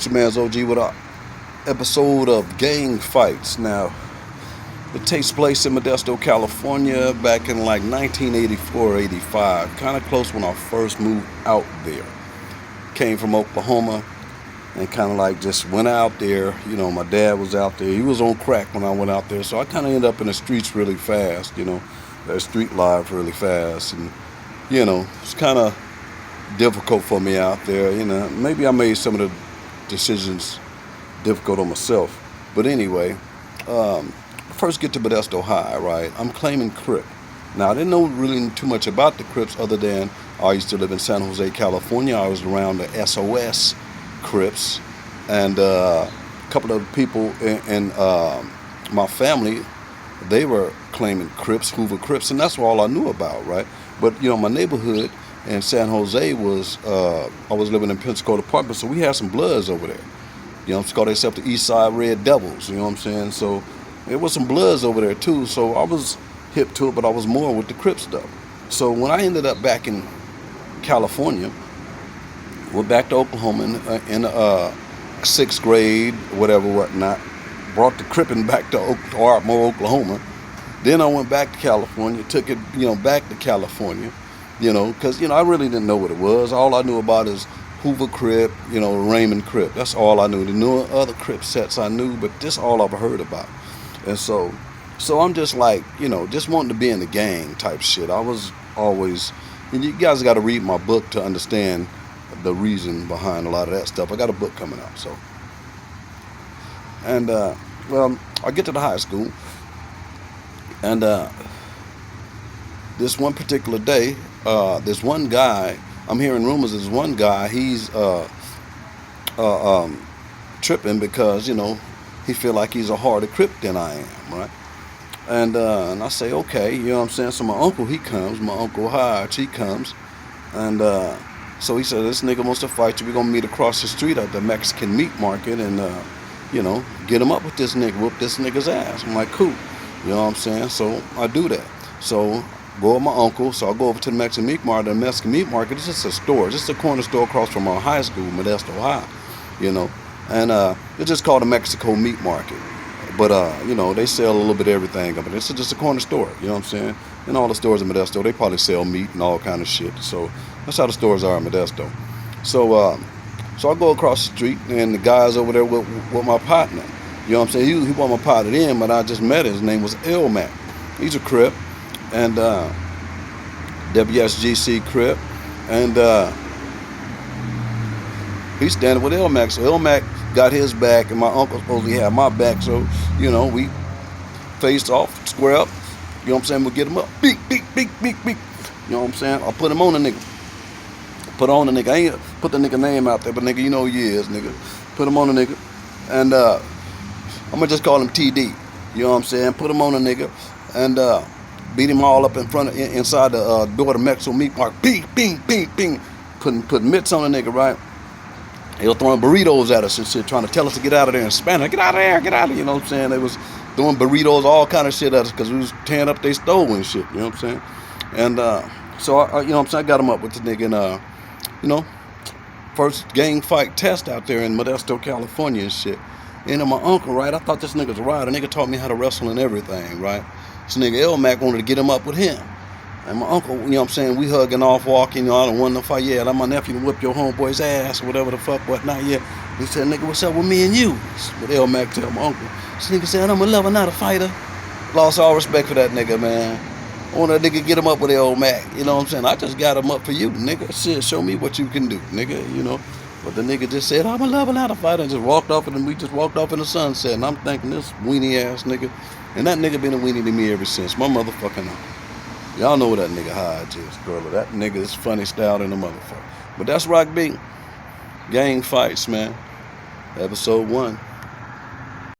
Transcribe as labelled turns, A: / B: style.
A: It's your man's OG with an episode of Gang Fights. Now, it takes place in Modesto, California back in like 1984, 85. Kind of close when I first moved out there. Came from Oklahoma and kind of like just went out there. You know, my dad was out there. He was on crack when I went out there. So I kind of ended up in the streets really fast, you know. That street life really fast. And, you know, it's kind of difficult for me out there. You know, maybe I made some of the decisions difficult on myself. But anyway, first get to Modesto High, right? I'm claiming Crip. Now, I didn't know really too much about the Crips other than I used to live in San Jose, California. I was around the SOS Crips. And a couple of people in my family, they were claiming Crips, Hoover Crips, and that's all I knew about, right? But, you know, my neighborhood in San Jose was, I was living in Pensacola Apartments, so we had some Bloods over there. You know, it's called themselves the East Side Red Devils, you know what I'm saying? So there was some Bloods over there too, so I was hip to it, but I was more with the Crip stuff. So when I ended up back in California, went back to Oklahoma in sixth grade, whatnot, brought the Crippin' back to Ardmore, Oklahoma. Then I went back to California, took it, you know, back to California, you know, because, you know, I really didn't know what it was. All I knew about is Hoover Crip, you know, Raymond Crip. That's all I knew. The new other Crip sets I knew, but this all I've heard about. And so I'm just like, you know, just wanting to be in the gang type shit. I was always, and you guys got to read my book to understand the reason behind a lot of that stuff. I got a book coming out, so. And, well, I get to the high school, and this one particular day, this one guy, I'm hearing rumors, there's one guy, he's tripping because, you know, he feel like he's a harder Crip than I am, right? And I say, okay, you know what I'm saying? So my uncle, he comes, my Uncle Hodge, he comes, and so he said, this nigga wants to fight you. We're going to meet across the street at the Mexican meat market and, you know, get him up with this nigga, whoop this nigga's ass. I'm like, cool, you know what I'm saying? So I do that. So go with my uncle, so I go over to the Mexican meat market. The Mexican meat market is just a store, just a corner store across from our high school, Modesto High, you know. And it's just called the Mexico Meat Market. But, you know, they sell a little bit of everything. But it's just a corner store, you know what I'm saying? And all the stores in Modesto, they probably sell meat and all kind of shit. So that's how the stores are in Modesto. So I go across the street, and the guy's over there with my partner. You know what I'm saying? He wasn't my partner then, but I just met him. His name was Elmac. He's a Crip. And WSGC Crip. And he's standing with Elmac. So Elmac got his back, and my uncle supposedly had my back. So, you know, we faced off, square up. You know what I'm saying? We'll get him up. Beak, beak, beak, beak, beak. You know what I'm saying? I'll put him on the nigga. Put on the nigga. I ain't put the nigga name out there, but nigga, you know who he is, nigga. Put him on the nigga. And I'm going to just call him TD. You know what I'm saying? Put him on the nigga. And beat him all up in front of, inside the door of the Mexico Meat Market. Bing, bing, bing, bing. Putting mitts on the nigga, right? They were throwing burritos at us and shit, trying to tell us to get out of there in Spanish. Get out of there, get out of there. You know what I'm saying? They was throwing burritos, all kind of shit at us because we was tearing up their stove and shit. You know what I'm saying? And so, I, you know what I'm saying? I got him up with the nigga and, you know, first gang fight test out there in Modesto, California and shit. And my uncle, right? I thought this nigga was a rider. Nigga taught me how to wrestle and everything, right? This nigga Elmac wanted to get him up with him. And my uncle, you know what I'm saying, we hugging off, walking, you know, I don't want to fight. Yeah, I'm my nephew to whip your homeboy's ass or whatever the fuck, whatnot. Yeah. He said, nigga, what's up with me and you? But Elmac tell my uncle. This nigga said, I'm a lover, not a fighter. Lost all respect for that nigga, man. I want that nigga get him up with Elmac. You know what I'm saying? I just got him up for you, nigga. Shit, show me what you can do, nigga, you know. But the nigga just said, I'm a lover, not a fighter, and just walked off, and we just walked off in the sunset. And I'm thinking, this weenie ass nigga. And that nigga been a weenie to me ever since. My motherfucking life. Y'all know what that nigga Hodge is, girl. That nigga is funny style than a motherfucker. But that's Rock B. Gang Fights, man. Episode 1.